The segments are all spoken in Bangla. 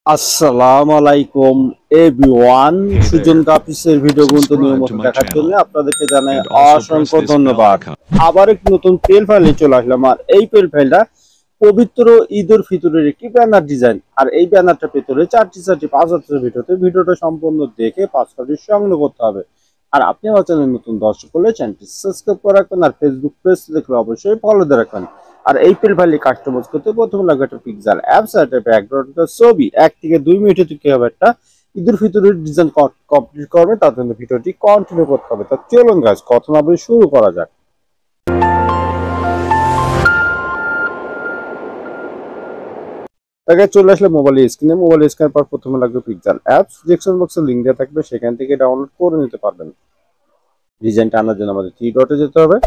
আসসালামু আলাইকুম এভরিওয়ান, সুজন কাপিসের ভিডিও কিন্তু নিয়মিত দেখার জন্য আপনাদেরকে জানাই অসংখ্য ধন্যবাদ। আবার এক নতুন পেল ফাইলে চলে আসলাম। আর এই পেল ফাইলটা পবিত্র ঈদুল ফিতরের একটি ব্যানার ডিজাইন। আর এই ব্যানারটা ভেতরে চারটি 5 হাজার ভিডিওটা সম্পূর্ণ দেখে 5 মিনিট সংগ্রহ করতে হবে। আর আপনি আমার চ্যানেল নতুন দর্শক হলে চ্যানেলটি সাবস্ক্রাইব করে রাখবেন, আর ফেসবুক পেজ দেখলে অবশ্যই ফলো দিয়ে রাখবেন। আর এই পেল ফাইলে কাস্টমাইজ করতে প্রথমে লাগবে একটা পিক্সেল অ্যাপস আর একটা ব্যাকগ্রাউন্ডের ছবি। 1 থেকে 2 মিনিটে কি হবে একটা ঈদুল ফিতরের ডিজাইন কমপ্লিট করবে। তার জন্য ভিডিওটি কন্টিনিউ করতে হবে। তা চলুন গাইস, কথা না বলে শুরু করা যাক। তাকে চলে আসলে মোবাইল স্ক্রিনের পর প্রথমে লাগবে পিক্সেল অ্যাপস। ডিসক্রিপশন বক্সে লিংক দেওয়া থাকবে, সেখান থেকে ডাউনলোড করে নিতে পারবেন। ডিজাইনটা আনার জন্য আমাদের 3 ডটে যেতে হবে।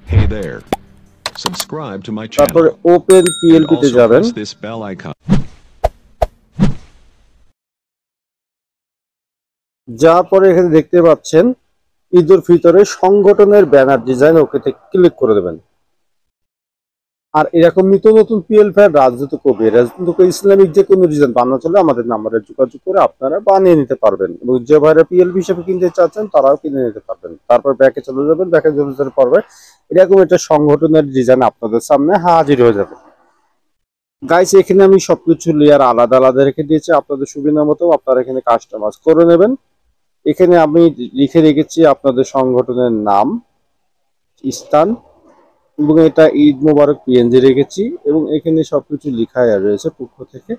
Hey there. Subscribe to my তারপরে channel. ওপেন পিএলপি তে যাবেন। Press this bell icon. যাওয়ার পরে এখানে দেখতে পাচ্ছেন ঈদুল ফিতরের সংগঠনের ব্যানার ডিজাইন, ওকেতে ক্লিক করে দেবেন। আর এরকম নিত্য নতুন পিএল ফাইল রাজনৈতিক ইসলামিক যে কোনো ডিজাইন বানানো চলে আমাদের নাম্বারে যোগাযোগ করে আপনারা বানিয়ে নিতে পারবেন, এবং যে ভাইরা পিএল হিসেবে কিনতে চাচ্ছেন তারাও কিনে নিতে পারবেন। তারপর ব্যাকে চলে যাবেন, ব্যাকে চলে যাওয়ার পরে এরকম একটা সংগঠনের ডিজাইন আপনাদের সামনে হাজির হয়ে যাবে। গাইস, এখানে আমি সবকিছু লেয়ার আলাদা আলাদা রেখে দিয়েছি, আপনাদের সুবিধা মতো আপনারা এখানে কাস্টমাইজ করে নেবেন। এখানে আমি লিখে রেখেছি আপনাদের সংগঠনের নাম, স্থান, এবং এটা ঈদ মোবারক পিএনজি রেখেছি, এবং এখানে সবকিছু লেখা রয়েছে পক্ষ থেকে।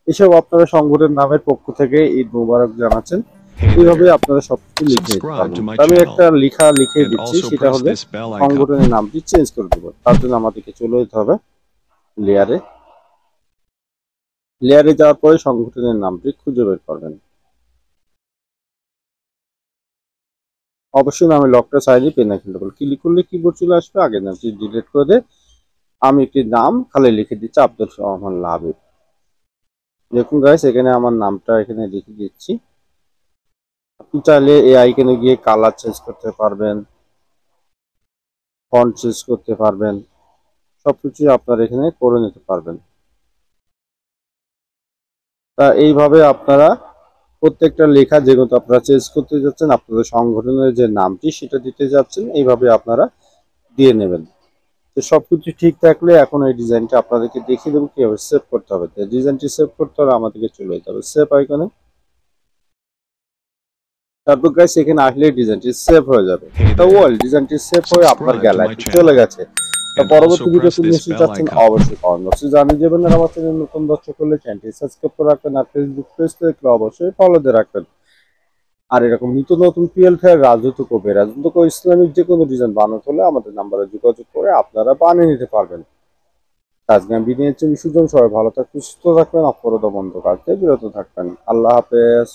এসব আপনারা সংগঠনের নামের পক্ষ থেকে ঈদ মোবারক জানাচ্ছেন, এইভাবে আপনারা সবকিছু লিখে দিতে পারবেন। আমি একটা লেখা লিখে দিচ্ছি, সেটা হলে সংগঠনের নামটি চেঞ্জ করে দেবো। তার জন্য আমাদেরকে চলে যেতে হবে লেয়ারে। লেয়ারে যাওয়ার পরে সংগঠনের নামটি খুঁজে বের করবেন। অবশ্যই আমি লকটা চাইলে পেন খেলতে পারবো। ক্লিক করলে কিবোর্ড চলে আসবে, আগের নামটি ডিলিট করে দিয়ে আমি একটি নাম খালি লিখে দিচ্ছি, আব্দুল রহমান লাবিব। দেখুন গাইস, এখানে আমার নামটা এখানে লিখে দিচ্ছি। আপনি চাইলে এই আইকনে গিয়ে কালার চেঞ্জ করতে পারবেন, ফন্ট চেঞ্জ করতে পারবেন, সবকিছু আপনারা এখানে করে নিতে পারবেন। তা এইভাবে আপনারা প্রত্যেকটা লেখা যেগুলো আপনারা চেঞ্জ করতে যাচ্ছেন, আপনাদের সংগঠনের যে নামটি সেটা দিতে যাচ্ছেন, এইভাবে আপনারা দিয়ে নেবেন। তো সবকিছু ঠিক থাকলে এখন এই ডিজাইনটা আপনাদেরকে দেখিয়ে দেবো কিভাবে সেভ করতে হবে। তো ডিজাইনটি সেভ করতে হলে আমাদেরকে চলে যেতে হবে সেভ আইকনে। তারপর গাইস, এখানে আসলে ডিজাইনটি সেভ হয়ে যাবে। তো ওয়াল ডিজাইনটি সেভ হয়ে আপনার গ্যালারিতে চলে গেছে। তো পরবর্তী ভিডিও কোন নিশ্চয়ই চাচ্ছেন অবশ্যই কমেন্ট বক্সে জানিয়ে দেবেন। আর আমার চ্যানেল নতুন দর্শক হলে চ্যানেলটি সাবস্ক্রাইব করে রাখবেন, আর ফেসবুক পেজ দেখলে অবশ্যই ফলো দিয়ে রাখবেন। আর এরকম নিত্য নতুন পিএল ফাইল রাজনৈতিক ও ইসলামিক যে কোনো ডিজাইন বানাতে হলে আমাদের নাম্বারে যোগাযোগ করে আপনারা বানিয়ে নিতে পারবেন। আজকে আমি বিদায় নিচ্ছি। সুজন, সবাই ভালো থাকবেন, সুস্থ থাকবেন, অপরাধ বন্ধ কাজ থেকে বিরত থাকবেন। আল্লাহ হাফেজ।